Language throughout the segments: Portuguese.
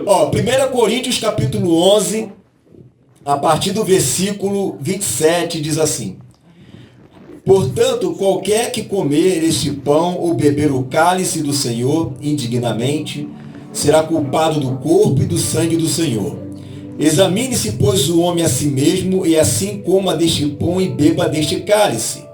Ó, 1 Coríntios capítulo 11, a partir do versículo 27, diz assim: portanto, qualquer que comer este pão ou beber o cálice do Senhor indignamente, será culpado do corpo e do sangue do Senhor. Examine-se, pois, o homem a si mesmo, e assim coma deste pão e beba deste cálice.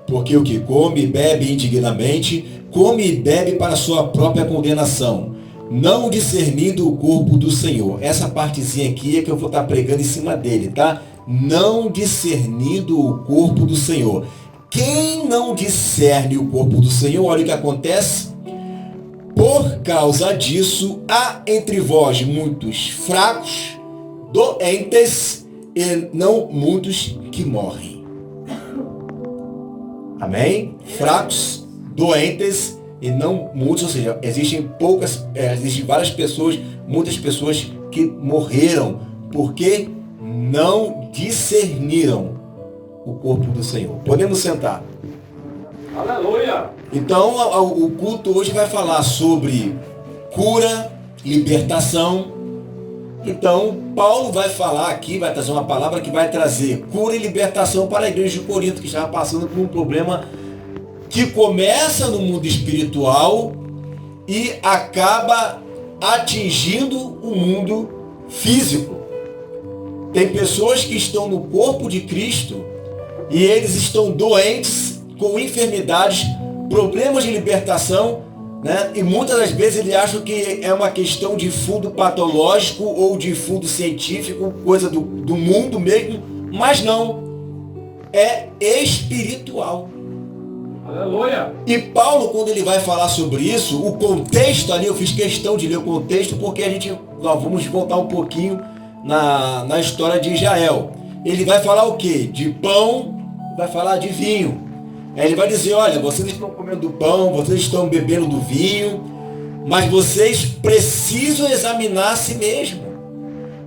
Porque o que come e bebe indignamente, come e bebe para sua própria condenação, não discernindo o corpo do Senhor. Essa partezinha aqui é que eu vou estar pregando em cima dele, tá? Não discernindo o corpo do Senhor. Quem não discerne o corpo do Senhor, olha o que acontece. Por causa disso, há entre vós muitos fracos, doentes e não muitos que morrem. Amém? Fracos, doentes e não muitos, ou seja, existem várias pessoas, muitas pessoas que morreram porque não discerniram o corpo do Senhor. Podemos sentar. Aleluia! Então, o culto hoje vai falar sobre cura, libertação. Então, Paulo vai falar aqui, vai trazer uma palavra que vai trazer cura e libertação para a igreja de Corinto, que estava passando por um problema que começa no mundo espiritual e acaba atingindo o mundo físico. Tem pessoas que estão no corpo de Cristo e eles estão doentes, com enfermidades, problemas de libertação, né? E muitas das vezes eles acham que é uma questão de fundo patológico ou de fundo científico, coisa do mundo mesmo, mas não, é espiritual. Aleluia! E Paulo, quando ele vai falar sobre isso, o contexto ali, eu fiz questão de ler o contexto, porque nós vamos voltar um pouquinho na história de Israel. Ele vai falar o quê? De pão, vai falar de vinho. Aí ele vai dizer, olha, vocês estão comendo do pão, vocês estão bebendo do vinho, mas vocês precisam examinar a si mesmo.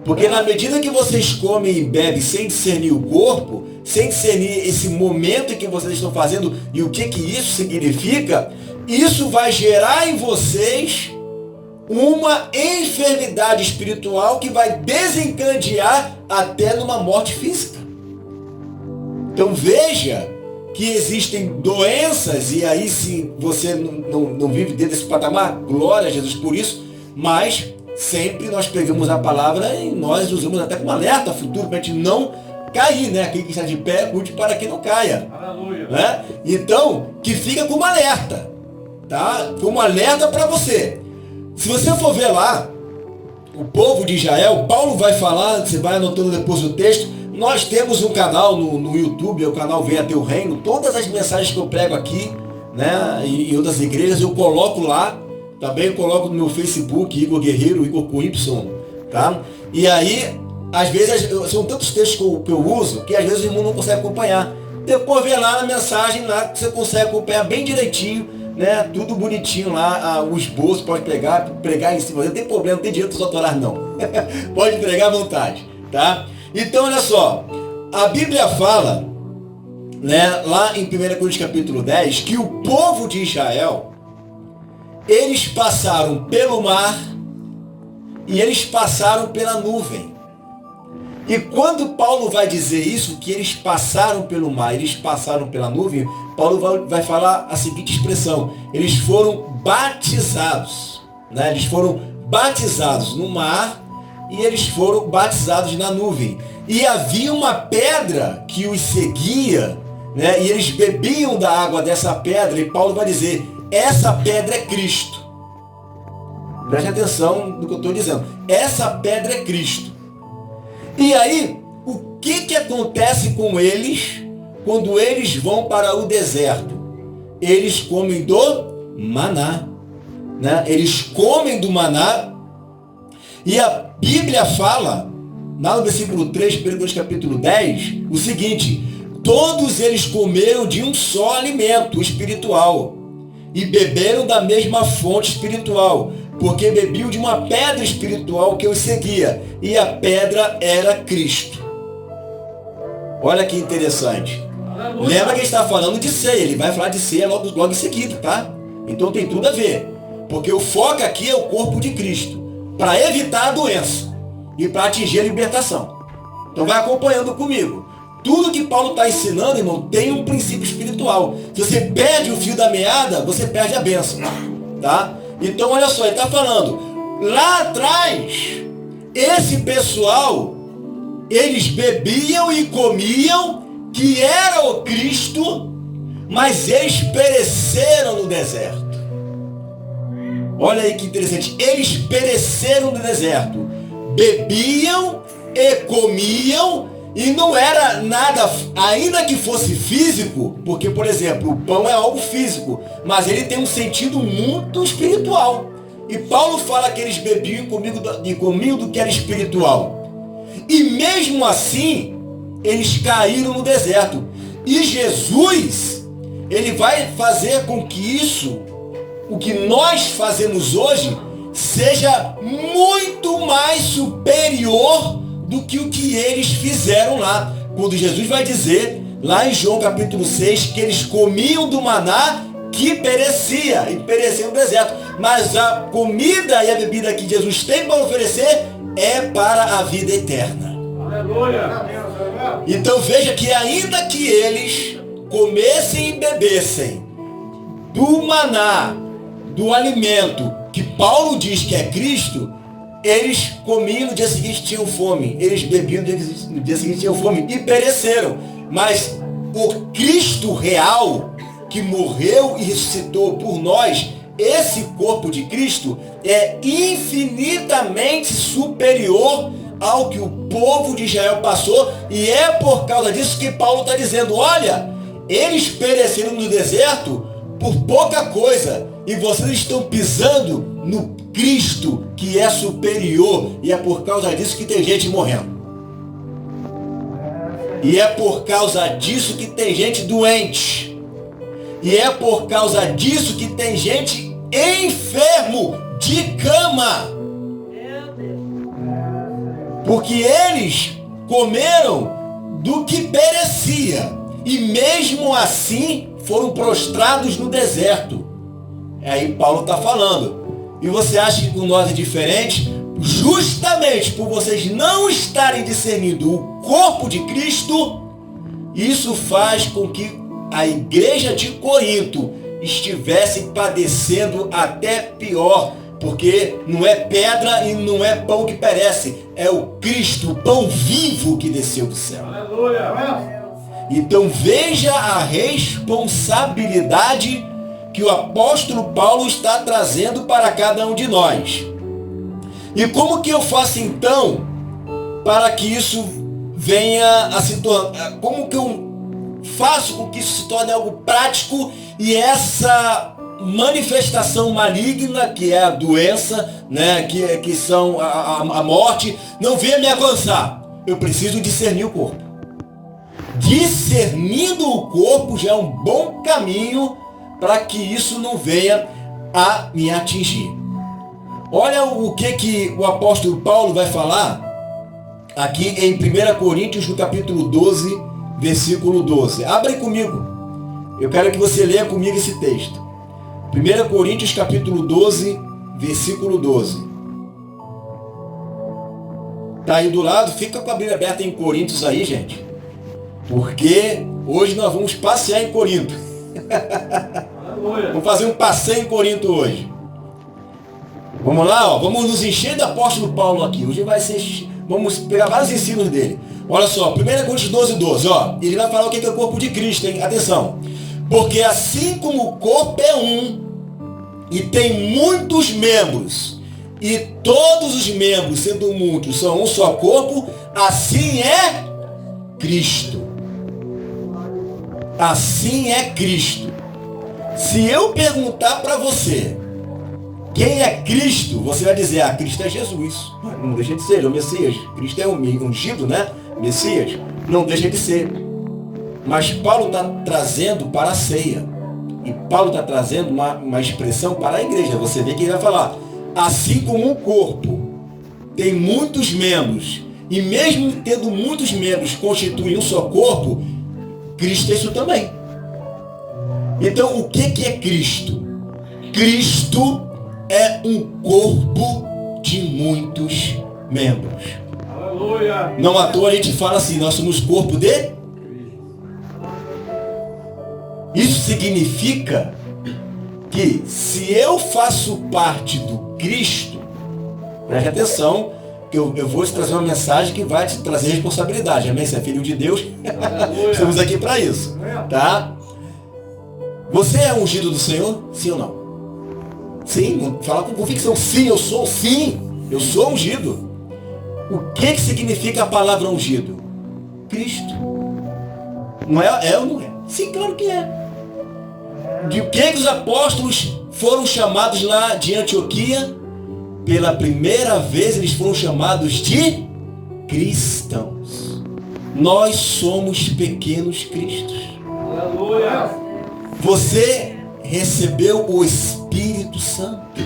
Porque na medida que vocês comem e bebem sem discernir o corpo, sem discernir esse momento em que vocês estão fazendo e o que isso significa, isso vai gerar em vocês uma enfermidade espiritual que vai desencadear até numa morte física. Então veja que existem doenças, e aí se você não vive dentro desse patamar, glória a Jesus por isso, mas sempre nós pegamos a palavra e nós usamos até como alerta futuro para a gente não cair, né? Aquele que está de pé, cuide para que não caia. Aleluia. Né? Então, que fica como alerta, tá? Como alerta para você. Se você for ver lá, o povo de Israel, Paulo vai falar, você vai anotando depois o texto, nós temos um canal no YouTube, é o canal Venha Teu Reino, todas as mensagens que eu prego aqui, né, e em outras igrejas, eu coloco lá, também eu coloco no meu Facebook, Igor Guerreiro, Igor com Y, tá? E aí, às vezes, são tantos textos que eu uso, que às vezes o irmão não consegue acompanhar. Depois vê lá na mensagem, lá que você consegue acompanhar bem direitinho, né, tudo bonitinho lá, o esboço, pode pregar em cima, não tem problema, não tem direito aos autorais não. Pode pregar à vontade, tá? Então, olha só, a Bíblia fala, né, lá em 1 Coríntios capítulo 10, que o povo de Israel, eles passaram pelo mar e eles passaram pela nuvem. E quando Paulo vai dizer isso, que eles passaram pelo mar, eles passaram pela nuvem, Paulo vai falar a seguinte expressão: eles foram batizados, né? Eles foram batizados no mar e eles foram batizados na nuvem. E havia uma pedra que os seguia, né? E eles bebiam da água dessa pedra, e Paulo vai dizer, essa pedra é Cristo. Preste atenção no que eu estou dizendo. Essa pedra é Cristo. E aí, o que acontece com eles quando eles vão para o deserto? Eles comem do maná, né? Eles comem do maná. E a Bíblia fala, lá no versículo 3, 1 Coríntios capítulo 10, o seguinte: todos eles comeram de um só alimento espiritual e beberam da mesma fonte espiritual, porque bebiam de uma pedra espiritual que os seguia, e a pedra era Cristo. Olha que interessante. Lembra que ele está falando de ceia, ele vai falar de ceia logo em seguida, tá? Então tem tudo a ver, porque o foco aqui é o corpo de Cristo. para evitar a doença e para atingir a libertação. Então vai acompanhando comigo. Tudo que Paulo está ensinando, irmão, tem um princípio espiritual. Se você perde o fio da meada, você perde a bênção. Tá? Então olha só, ele está falando, lá atrás, esse pessoal, eles bebiam e comiam, que era o Cristo, mas eles pereceram no deserto. Olha aí que interessante, eles pereceram no deserto. Bebiam e comiam, e não era nada, ainda que fosse físico, porque, por exemplo, o pão é algo físico, mas ele tem um sentido muito espiritual. E Paulo fala que eles bebiam e comiam do que era espiritual. E mesmo assim, eles caíram no deserto. E Jesus, ele vai fazer com que isso, o que nós fazemos hoje, seja muito mais superior do que o que eles fizeram lá. Quando Jesus vai dizer, lá em João capítulo 6, que eles comiam do maná que perecia, e perecia no deserto. Mas a comida e a bebida que Jesus tem para oferecer é para a vida eterna. Aleluia. Então veja que ainda que eles comessem e bebessem do maná, do alimento que Paulo diz que é Cristo, eles comiam no dia seguinte tinham fome, eles bebiam no dia seguinte tinham fome e pereceram. Mas o Cristo real, que morreu e ressuscitou por nós, esse corpo de Cristo é infinitamente superior ao que o povo de Israel passou, e é por causa disso que Paulo está dizendo, olha, eles pereceram no deserto por pouca coisa, e vocês estão pisando no Cristo que é superior, e é por causa disso que tem gente morrendo. E é por causa disso que tem gente doente. E é por causa disso que tem gente enfermo de cama. Porque eles comeram do que perecia. E mesmo assim foram prostrados no deserto. Aí Paulo está falando. E você acha que com nós é diferente? Justamente por vocês não estarem discernindo o corpo de Cristo, isso faz com que a igreja de Corinto estivesse padecendo até pior, porque não é pedra e não é pão que perece, é o Cristo, o pão vivo que desceu do céu. Aleluia. Então veja a responsabilidade que o apóstolo Paulo está trazendo para cada um de nós. E como que eu faço então para que isso venha a se tornar, como que eu faço com que isso se torne algo prático e essa manifestação maligna, que é a doença, né, que são a morte, não venha me alcançar? Eu preciso discernir o corpo. Discernindo o corpo já é um bom caminho para que isso não venha a me atingir. Olha o que o apóstolo Paulo vai falar aqui em 1 Coríntios, no capítulo 12, versículo 12. Abre aí comigo. Eu quero que você leia comigo esse texto. 1 Coríntios, capítulo 12, versículo 12. Tá aí do lado, fica com a Bíblia aberta em Coríntios aí, gente. Porque hoje nós vamos passear em Corinto. Vamos fazer um passeio em Corinto hoje. Vamos lá, ó, vamos nos encher do apóstolo Paulo aqui. Hoje vai ser, vamos pegar vários ensinos dele. Olha só, 1 Coríntios 12, 12, ó. Ele vai falar o que é o corpo de Cristo, hein? Atenção. Porque assim como o corpo é um, e tem muitos membros, e todos os membros, sendo muitos, são um só corpo, assim é Cristo. Assim é Cristo. Se eu perguntar para você quem é Cristo, você vai dizer, Cristo é Jesus. Não deixa de ser, ele é o Messias. Cristo é ungido, né? Messias. Não deixa de ser. Mas Paulo está trazendo para a ceia. E Paulo está trazendo uma expressão para a igreja. Você vê que ele vai falar, assim como o corpo tem muitos membros, e mesmo tendo muitos membros, constitui um só corpo, Cristo é isso também. Então, o que é Cristo? Cristo é um corpo de muitos membros. Aleluia. Não à toa a gente fala assim, nós somos corpo de... Isso significa que se eu faço parte do Cristo, preste atenção, que eu vou te trazer uma mensagem que vai te trazer responsabilidade. Amém? Você é filho de Deus, estamos aqui para isso, tá? Você é ungido do Senhor? Sim ou não? Sim, fala com convicção. Sim, eu sou ungido. O que significa a palavra ungido? Cristo. Não é ou não é? Sim, claro que é. De o que os apóstolos foram chamados lá de Antioquia? Pela primeira vez eles foram chamados de cristãos. Nós somos pequenos cristos. Aleluia. Você recebeu o Espírito Santo.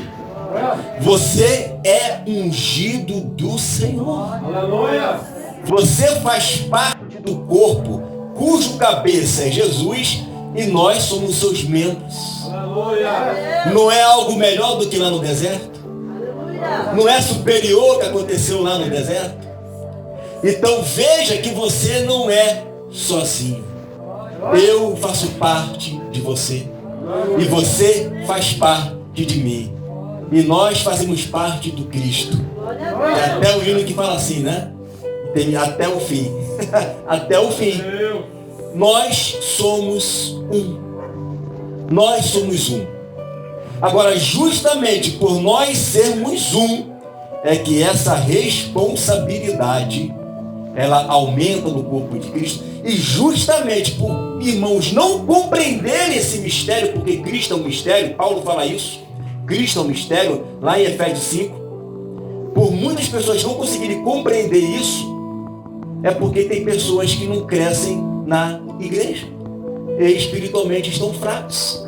Você é ungido do Senhor. Aleluia. Você faz parte do corpo cujo cabeça é Jesus e nós somos seus membros. Aleluia. Não é algo melhor do que lá no deserto? Não é superior ao que aconteceu lá no deserto? Então veja que você não é sozinho. Eu faço parte de você. E você faz parte de mim. E nós fazemos parte do Cristo. É até o hino que fala assim, né? Tem até o fim. Até o fim. Nós somos um. Nós somos um. Agora, justamente por nós sermos um, é que essa responsabilidade, ela aumenta no corpo de Cristo. E justamente por irmãos não compreenderem esse mistério, porque Cristo é um mistério, Paulo fala isso, Cristo é um mistério, lá em Efésios 5, por muitas pessoas não conseguirem compreender isso, é porque tem pessoas que não crescem na igreja, e espiritualmente estão fracos.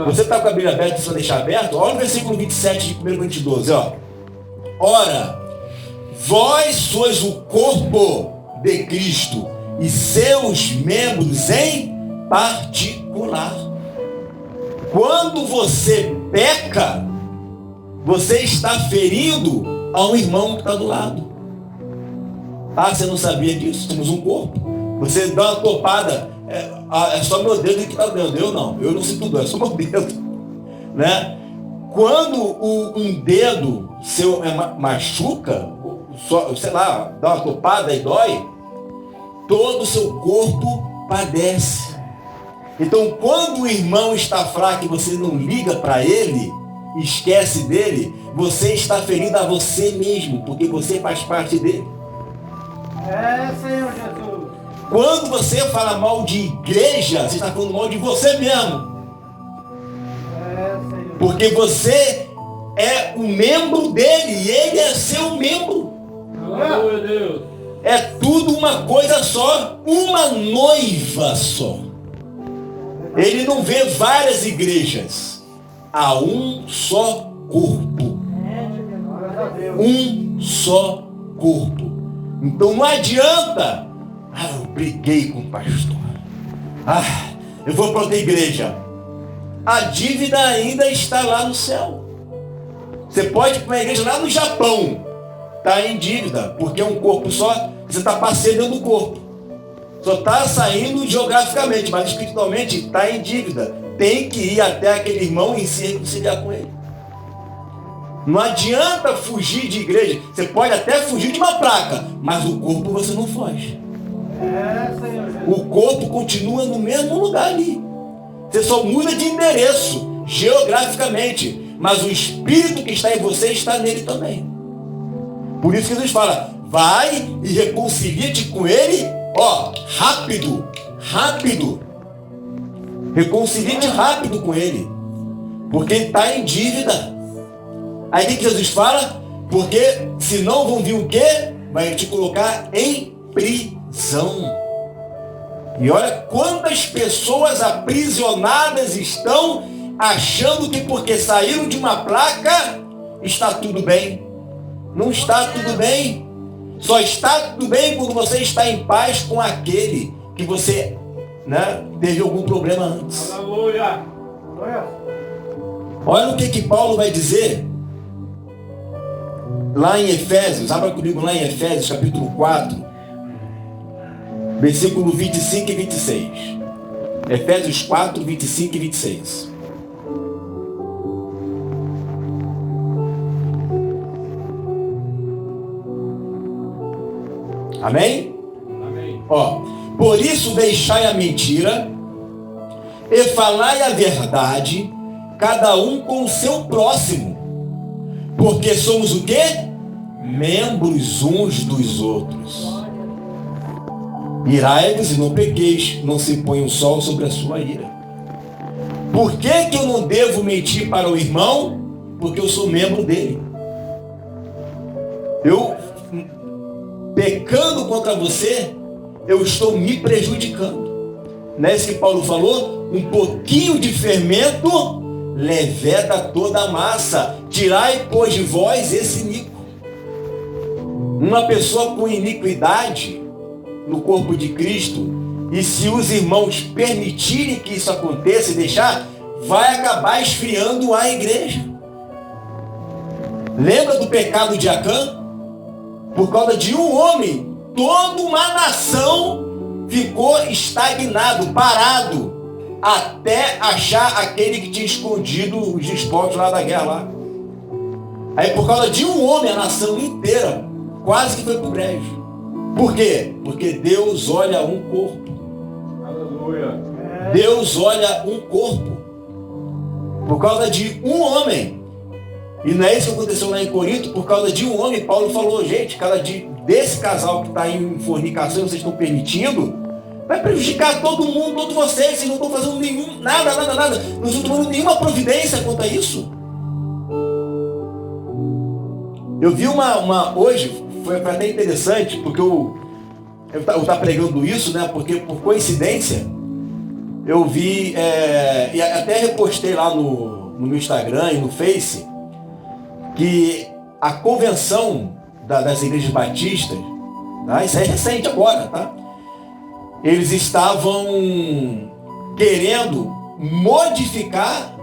Você está com a Bíblia aberta, só deixar aberto? Olha o versículo 27 de 1 Coríntios 12, ó. Ora, vós sois o corpo de Cristo e seus membros em particular. Quando você peca, você está ferindo ao irmão que está do lado. Ah, você não sabia disso? Somos um corpo. Você dá uma topada, é só meu dedo que está doendo. Eu não sinto dor, é só meu dedo. Né? Quando um dedo seu machuca, sei lá, dá uma topada e dói, todo o seu corpo padece. Então, quando o irmão está fraco e você não liga para ele, esquece dele, você está ferido a você mesmo, porque você faz parte dele. É, Senhor Jesus. Quando você fala mal de igreja, você está falando mal de você mesmo. É, Senhor. Porque você é um membro dele e ele é seu membro. Aleluia, Deus. É tudo uma coisa só, uma noiva só. Ele não vê várias igrejas. Há um só corpo. Glória a Deus. Um só corpo. Então não adianta. Eu briguei com o pastor. Eu vou para outra igreja. A dívida ainda está lá no céu. Você pode ir para uma igreja lá no Japão. Está em dívida, porque é um corpo só. Você está passeando dentro do corpo. Só está saindo geograficamente, mas espiritualmente está em dívida. Tem que ir até aquele irmão e se reconciliar com ele. Não adianta fugir de igreja. Você pode até fugir de uma placa, mas o corpo você não foge. É, Senhor Jesus. O corpo continua no mesmo lugar ali. Você só muda de endereço, geograficamente. Mas o espírito que está em você está nele também. Por isso que Jesus fala, vai e reconcilia-te com ele, rápido, rápido. Reconcilia-te rápido com ele. Porque ele está em dívida. Aí o que Jesus fala? Porque senão vão vir o quê? Vai te colocar em prisão. E olha quantas pessoas aprisionadas estão achando que porque saíram de uma placa está tudo bem. Não está tudo bem. Só está tudo bem quando você está em paz com aquele que você, teve algum problema antes. Aleluia. Olha o que Paulo vai dizer lá em Efésios, abra comigo lá em Efésios capítulo 4, versículo 25 e 26. Efésios 4, 25 e 26. Amém? Amém. Ó, por isso deixai a mentira e falai a verdade, cada um com o seu próximo, porque somos o quê? Membros uns dos outros. Irai-vos e não pequeis, não se põe o sol sobre a sua ira. Por que eu não devo mentir para o irmão? Porque eu sou membro dele. Eu, pecando contra você, eu estou me prejudicando. Não é isso que Paulo falou? Um pouquinho de fermento leveda toda a massa. Tirai, pois, de vós esse iníquo. Uma pessoa com iniquidade no corpo de Cristo, e se os irmãos permitirem que isso aconteça e deixar, vai acabar esfriando a igreja. Lembra do pecado de Acã? Por causa de um homem, toda uma nação ficou estagnado, parado, até achar aquele que tinha escondido os despojos lá da guerra lá. Aí por causa de um homem, a nação inteira quase que foi pro brejo. Por quê? Porque Deus olha um corpo. Aleluia. Deus olha um corpo. Por causa de um homem. E não é isso que aconteceu lá em Corinto. Por causa de um homem, Paulo falou, gente, cada dia desse casal que está em fornicação, vocês estão permitindo, vai prejudicar todo mundo, todos vocês não estão fazendo nada. Não estão tomando nenhuma providência quanto a isso. Eu vi hoje, foi até interessante, porque eu estava pregando isso, né? Porque por coincidência, eu vi, e até repostei lá no meu Instagram e no Face, que a convenção das igrejas batistas, tá? Isso é recente agora, tá? Eles estavam querendo modificar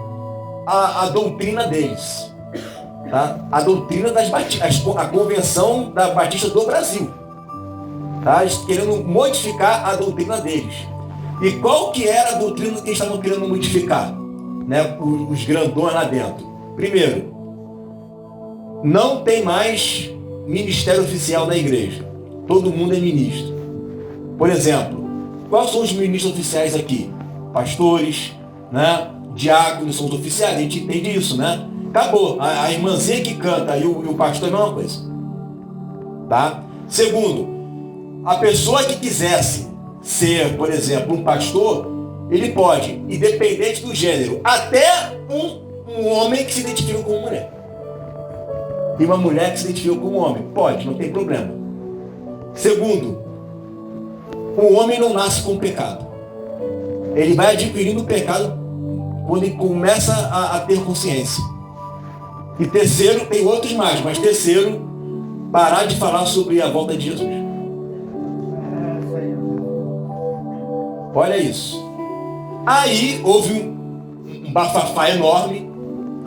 a doutrina deles. Tá? A doutrina das batistas, a convenção da Batista do Brasil, tá? Querendo modificar a doutrina deles. E qual que era a doutrina que eles estavam querendo modificar, né? Os grandões lá dentro. Primeiro, não tem mais ministério oficial da igreja. Todo mundo é ministro. Por exemplo, quais são os ministros oficiais aqui? Pastores, né? Diáconos são os oficiais, a gente entende isso, né? Acabou. A irmãzinha que canta e o pastor é a mesma coisa. Tá? Segundo, a pessoa que quisesse ser, por exemplo, um pastor, ele pode, independente do gênero, até um homem que se identifica como mulher. E uma mulher que se identifica como homem. Pode, não tem problema. Segundo, o homem não nasce com pecado. Ele vai adquirindo o pecado quando ele começa a ter consciência. E terceiro, tem outros mais, mas terceiro, parar de falar sobre a volta de Jesus. Olha isso. Aí houve um bafafá enorme,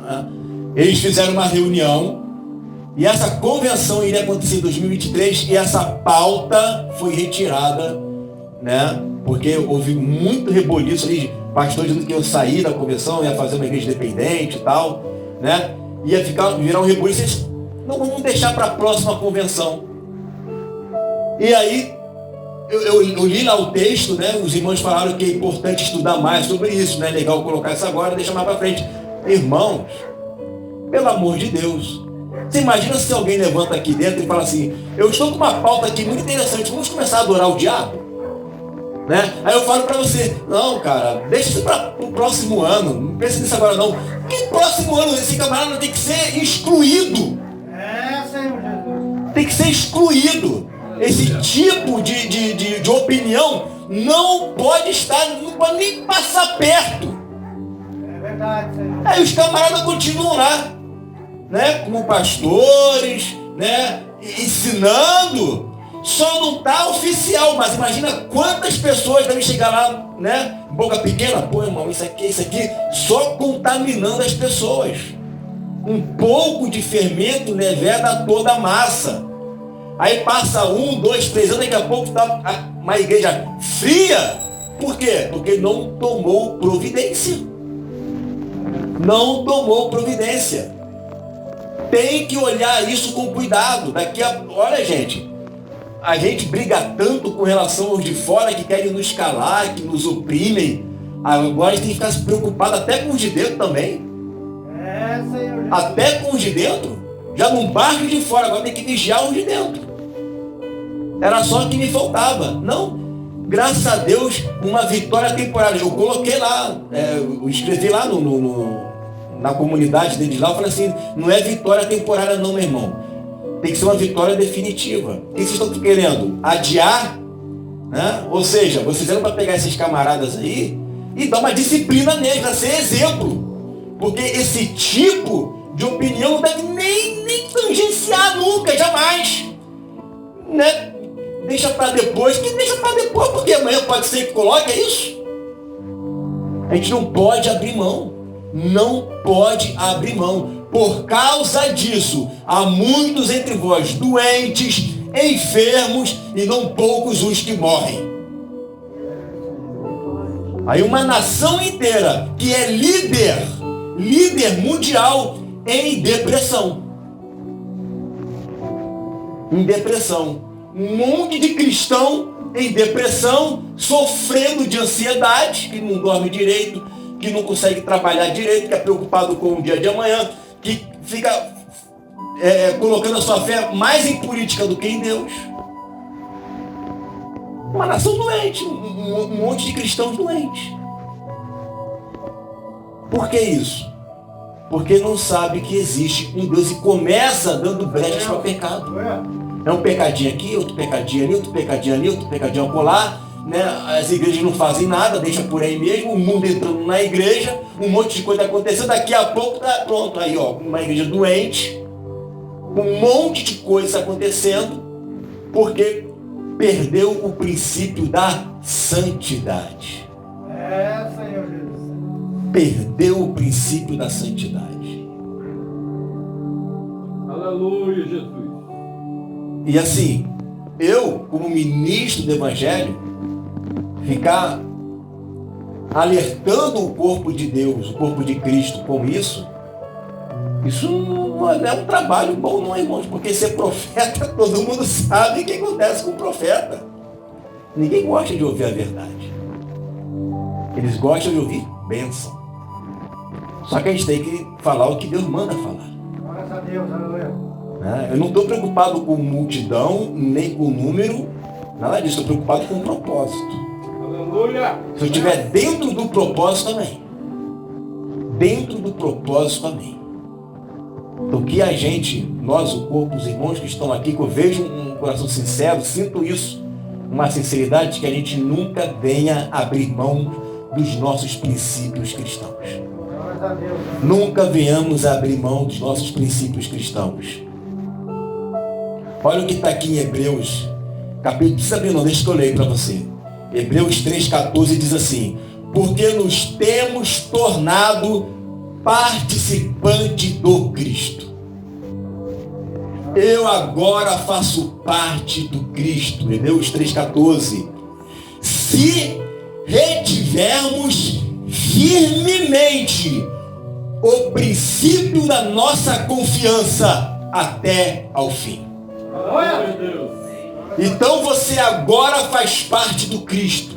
né? Eles fizeram uma reunião, e essa convenção iria acontecer em 2023, e essa pauta foi retirada, né? Porque houve muito reboliço ali, pastor dizendo que ia sair da convenção, ia fazer uma igreja independente e tal, né? Ia virar um reboliço. Não vamos deixar para a próxima convenção. E aí eu li lá o texto, né? Os irmãos falaram que é importante estudar mais sobre isso, né? Legal colocar isso agora, deixa mais para frente. Irmãos, pelo amor de Deus, você imagina se alguém levanta aqui dentro e fala assim, eu estou com uma pauta aqui muito interessante, vamos começar a adorar o diabo? Né? Aí eu falo para você, não, cara, deixa isso para o próximo ano, não pense nisso agora não. Que próximo ano esse camarada tem que ser excluído? Senhor Jesus. Tem que ser excluído. Esse tipo de opinião não pode estar, não pode nem passar perto. É verdade, Senhor. Aí os camaradas continuam lá, né, como pastores, né, ensinando. Só não está oficial, mas imagina quantas pessoas devem chegar lá, né? Boca pequena, pô, irmão, isso aqui, só contaminando as pessoas. Um pouco de fermento leveda toda a massa. Aí passa 1, 2, 3 anos, daqui a pouco está uma igreja fria. Por quê? Porque não tomou providência. Não tomou providência. Tem que olhar isso com cuidado. Olha, gente, a gente briga tanto com relação aos de fora que querem nos calar, que nos oprimem. Agora a gente tem que ficar se preocupado até com os de dentro também. Senhor. Até com os de dentro. Já não basta os de fora, agora tem que vigiar os de dentro. Era só o que me faltava. Não, graças a Deus, uma vitória temporária. Eu coloquei lá, eu escrevi lá na comunidade deles lá, eu falei assim, não é vitória temporária não, meu irmão. Tem que ser uma vitória definitiva. O que vocês estão querendo? Adiar? Né? Ou seja, vocês eram para pegar esses camaradas aí e dar uma disciplina neles, para ser exemplo. Porque esse tipo de opinião não deve nem tangenciar nunca, jamais. Né? Deixa para depois, porque amanhã pode ser que coloque, é isso? A gente não pode abrir mão. Não pode abrir mão. Por causa disso, há muitos entre vós doentes, enfermos e não poucos os que morrem. Aí uma nação inteira que é líder mundial em depressão. Em depressão. Um monte de cristão em depressão, sofrendo de ansiedade, que não dorme direito, que não consegue trabalhar direito, que é preocupado com o dia de amanhã, que fica colocando a sua fé mais em política do que em Deus. Uma nação doente, um monte de cristãos doentes. Por que isso? Porque não sabe que existe um Deus e começa dando brechas para o pecado. É um pecadinho aqui, outro pecadinho ali, outro pecadinho ali, outro pecadinho acolá, né? As igrejas não fazem nada, deixa por aí mesmo, o mundo entrando na igreja, um monte de coisa acontecendo, daqui a pouco tá pronto, aí ó, uma igreja doente, um monte de coisa acontecendo, porque perdeu o princípio da santidade. Senhor Jesus. Perdeu o princípio da santidade. Aleluia, Jesus. E assim, eu, como ministro do Evangelho, ficar alertando o corpo de Deus, o corpo de Cristo com isso não é um trabalho bom, não é, irmãos? Porque ser profeta, todo mundo sabe o que acontece com o profeta. Ninguém gosta de ouvir a verdade. Eles gostam de ouvir bênção. Só que a gente tem que falar o que Deus manda falar. Glórias a Deus, aleluia. Eu não estou preocupado com multidão, nem com número, nada disso. Estou preocupado com o propósito. Aleluia. Se eu estiver dentro do propósito, amém. Dentro do propósito, amém. Então que a gente, nós, o corpo, os irmãos que estão aqui, que eu vejo um coração sincero, sinto isso, uma sinceridade, que a gente nunca venha abrir mão dos nossos princípios cristãos. Glórias a Deus. Nunca venhamos a abrir mão dos nossos princípios cristãos. Olha o que está aqui em Hebreus, capítulo, precisa abrir não, deixa que eu leio para você. Hebreus 3,14 diz assim: porque nos temos tornado participante do Cristo. Eu agora faço parte do Cristo. Hebreus 3,14. Se retivermos firmemente o princípio da nossa confiança até ao fim. Glória a Deus. Então você agora faz parte do Cristo.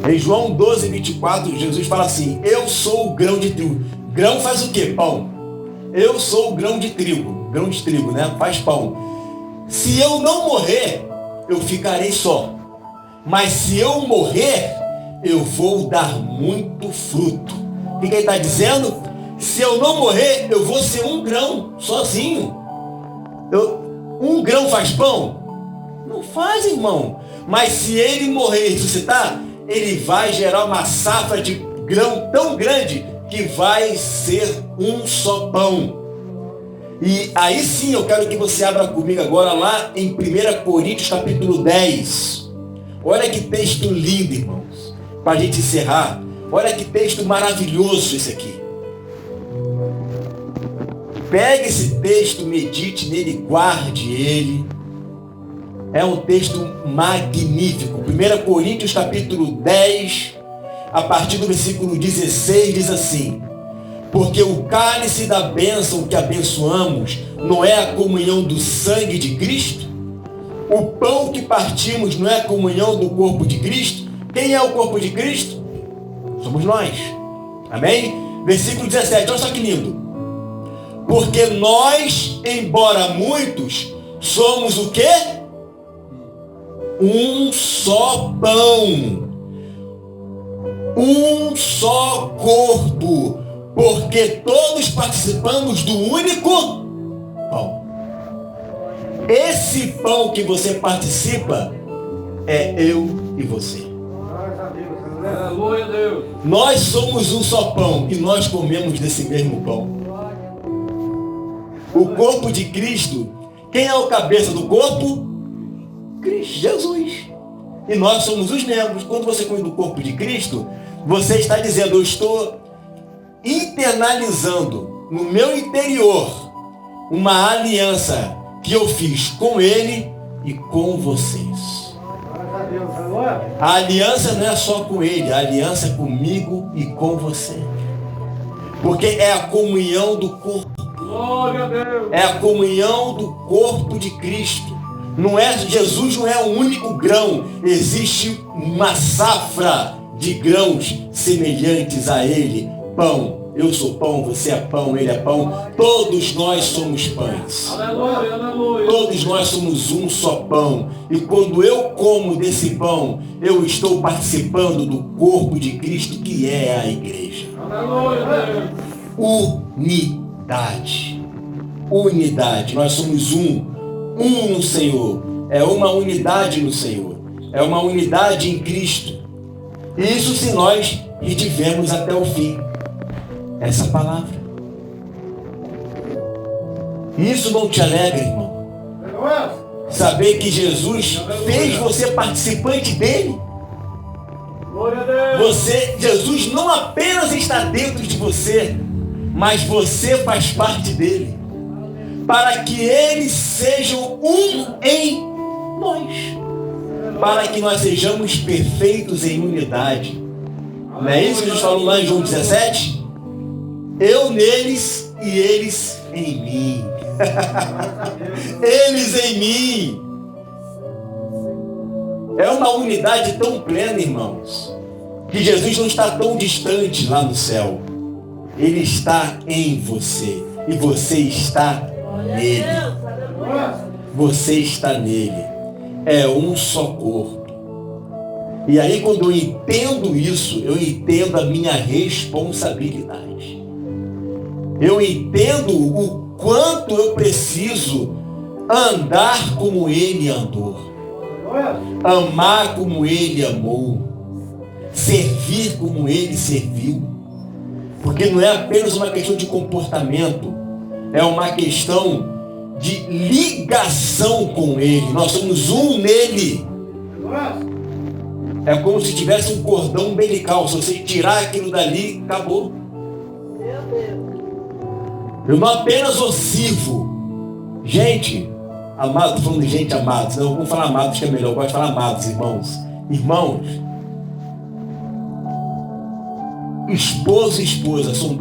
Em João 12, 24, Jesus fala assim: eu sou o grão de trigo. Grão faz o quê? Pão. Eu sou o grão de trigo. Grão de trigo, né? Faz pão. Se eu não morrer, eu ficarei só. Mas se eu morrer, eu vou dar muito fruto. O que ele está dizendo? Se eu não morrer, eu vou ser um grão, sozinho. Um grão faz pão? Não faz, irmão. Mas se ele morrer e ressuscitar, ele vai gerar uma safra de grão tão grande que vai ser um só pão. E aí sim eu quero que você abra comigo agora lá em 1 Coríntios capítulo 10. Olha que texto lindo, irmãos. Para a gente encerrar. Olha que texto maravilhoso esse aqui. Pegue esse texto, medite nele, guarde ele. É um texto magnífico. 1 Coríntios capítulo 10, a partir do versículo 16, diz assim: porque o cálice da bênção que abençoamos não é a comunhão do sangue de Cristo? O pão que partimos não é a comunhão do corpo de Cristo? Quem é o corpo de Cristo? Somos nós. Amém? Versículo 17, olha só que lindo. Porque nós, embora muitos, somos o quê? Um só pão. Um só corpo. Porque todos participamos do único pão. Esse pão que você participa é eu e você. Aleluia, Deus. Nós somos um só pão e nós comemos desse mesmo pão. O corpo de Cristo, quem é o cabeça do corpo? Cristo, Jesus. E nós somos os membros. Quando você come do corpo de Cristo, você está dizendo: eu estou internalizando no meu interior uma aliança que eu fiz com Ele e com vocês. A aliança não é só com Ele, a aliança é comigo e com você. Porque é a comunhão do corpo. Glória a Deus. É a comunhão do corpo de Cristo. Não é, Jesus não é o único grão. Existe uma safra de grãos semelhantes a Ele. Pão. Eu sou pão, você é pão, ele é pão. Todos nós somos pães. Aleluia, aleluia. Todos nós somos um só pão. E quando eu como desse pão, eu estou participando do corpo de Cristo, que é a igreja. Aleluia, Deus. Unidade. Unidade. Nós somos um no Senhor. É uma unidade no Senhor. É uma unidade em Cristo. Isso se nós retivermos até o fim essa palavra. Isso não te alegra, irmão? Saber que Jesus fez você participante dele. Glória a Deus. Jesus não apenas está dentro de você, mas você faz parte dele. Para que eles sejam um em nós. Para que nós sejamos perfeitos em unidade. Não é isso que Jesus falou lá em João 17? Eu neles e eles em mim. Eles em mim. É uma unidade tão plena, irmãos, que Jesus não está tão distante lá no céu. Ele está em você. E você está nele. Você está nele. É um só corpo. E aí, quando eu entendo isso, eu entendo a minha responsabilidade. Eu entendo o quanto eu preciso andar como ele andou, amar como ele amou, servir como ele serviu. Porque não é apenas uma questão de comportamento, é uma questão de ligação com ele. Nós somos um nele. É como se tivesse um cordão umbilical. Se você tirar aquilo dali, acabou. Eu não apenas sirvo. Gente, amados, falando de gente amados, não vou falar amados que é melhor, eu gosto de falar amados, irmãos. Irmãos, esposo e esposa são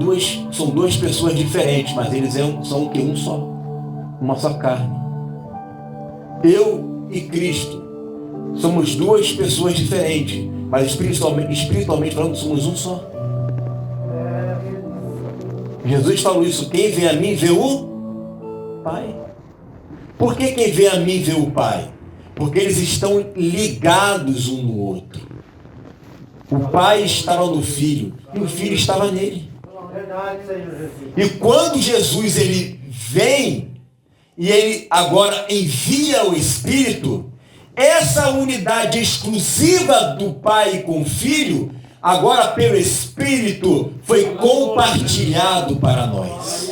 duas pessoas diferentes, mas eles são o que? Um só. Uma só carne. Eu e Cristo somos duas pessoas diferentes, mas espiritualmente falando, somos um só. Jesus falou isso: quem vê a mim vê o Pai. Por que quem vê a mim vê o Pai? Porque eles estão ligados um no outro. O Pai estava no Filho e o Filho estava nele. E quando Jesus ele vem e ele agora envia o Espírito, essa unidade exclusiva do Pai com o Filho, agora pelo Espírito, foi compartilhado para nós.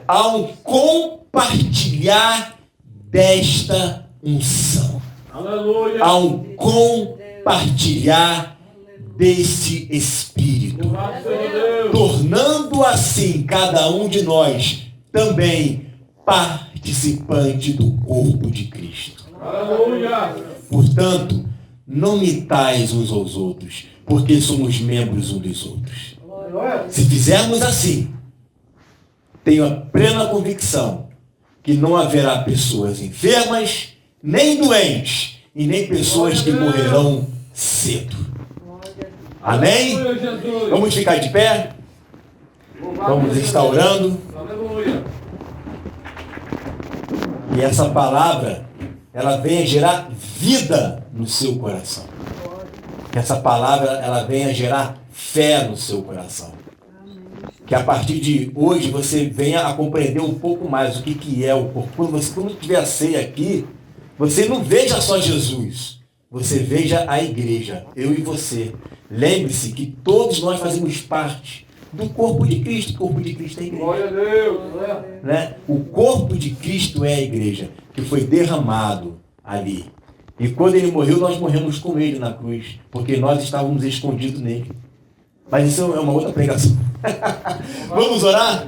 Há um compartilhar desta unção. Há um compartilhar desse Espírito, Louvado seja Deus. tornando assim cada um de nós também participante do corpo de Cristo. Aleluia. Portanto, não mitais uns aos outros, porque somos membros uns dos outros. Se fizermos assim, tenho a plena convicção que não haverá pessoas enfermas, nem doentes, e nem pessoas que morrerão cedo. Amém? Aleluia, Jesus. Vamos ficar de pé? Vamos estar orando. Aleluia. E essa palavra, ela venha gerar vida no seu coração. Que essa palavra, ela venha gerar fé no seu coração. Que a partir de hoje você venha a compreender um pouco mais o que é o corpo. Quando tiver a ceia aqui, você não veja só Jesus, você veja a igreja, eu e você. Lembre-se que todos nós fazemos parte do corpo de Cristo. O corpo de Cristo é a igreja. Glória a Deus. Né? O corpo de Cristo é a igreja, que foi derramado ali. E quando ele morreu, nós morremos com ele na cruz, porque nós estávamos escondidos nele. Mas isso é uma outra pregação. Vamos orar?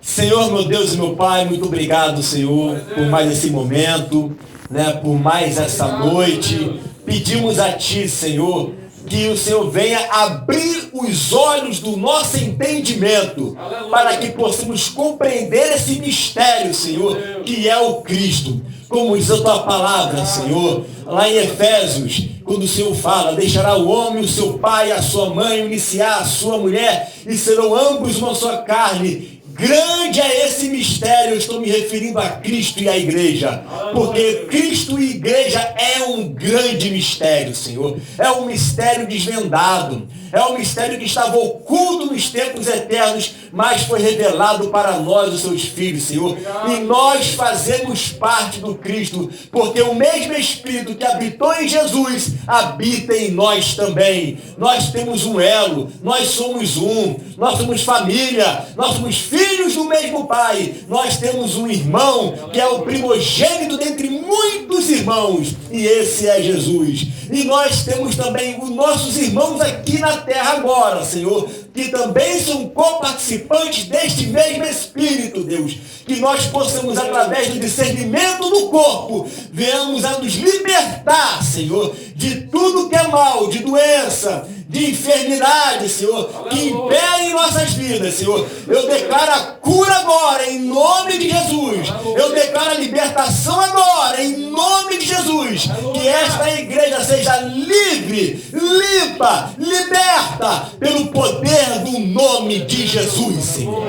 Senhor, meu Deus e meu Pai, muito obrigado, Senhor, por mais esse momento, né, por mais essa noite. Pedimos a Ti, Senhor, que o Senhor venha abrir os olhos do nosso entendimento, para que possamos compreender esse mistério, Senhor, que é o Cristo. Como diz a Tua palavra, Senhor, lá em Efésios, quando o Senhor fala, deixará o homem, o seu pai, a sua mãe, iniciar a sua mulher, e serão ambos uma só carne. Grande é esse mistério, eu estou me referindo a Cristo e à igreja, porque Cristo e igreja é um grande mistério, Senhor, é um mistério desvendado, é um mistério que estava oculto nos tempos eternos, mas foi revelado para nós, os seus filhos, Senhor, e nós fazemos parte do Cristo, porque o mesmo Espírito que habitou em Jesus, habita em nós também. Nós temos um elo, nós somos um, nós somos família, nós somos filhos do mesmo Pai, nós temos um irmão, que é o primogênito dentre muitos irmãos, e esse é Jesus. E nós temos também os nossos irmãos aqui na terra agora, Senhor, que também são coparticipantes deste mesmo Espírito, Deus. Que nós possamos, através do discernimento do corpo, venhamos a nos libertar, Senhor, de tudo que é mal, de doença, de enfermidade, Senhor, que impere em nossas vidas, Senhor. Eu declaro a cura agora, em nome de Jesus. Eu declaro a libertação agora, em nome de Jesus. Que esta igreja seja livre, limpa, liberta, pelo poder do nome de Jesus, Senhor.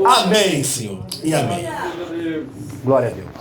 Amém, Senhor. E amém. Glória a Deus.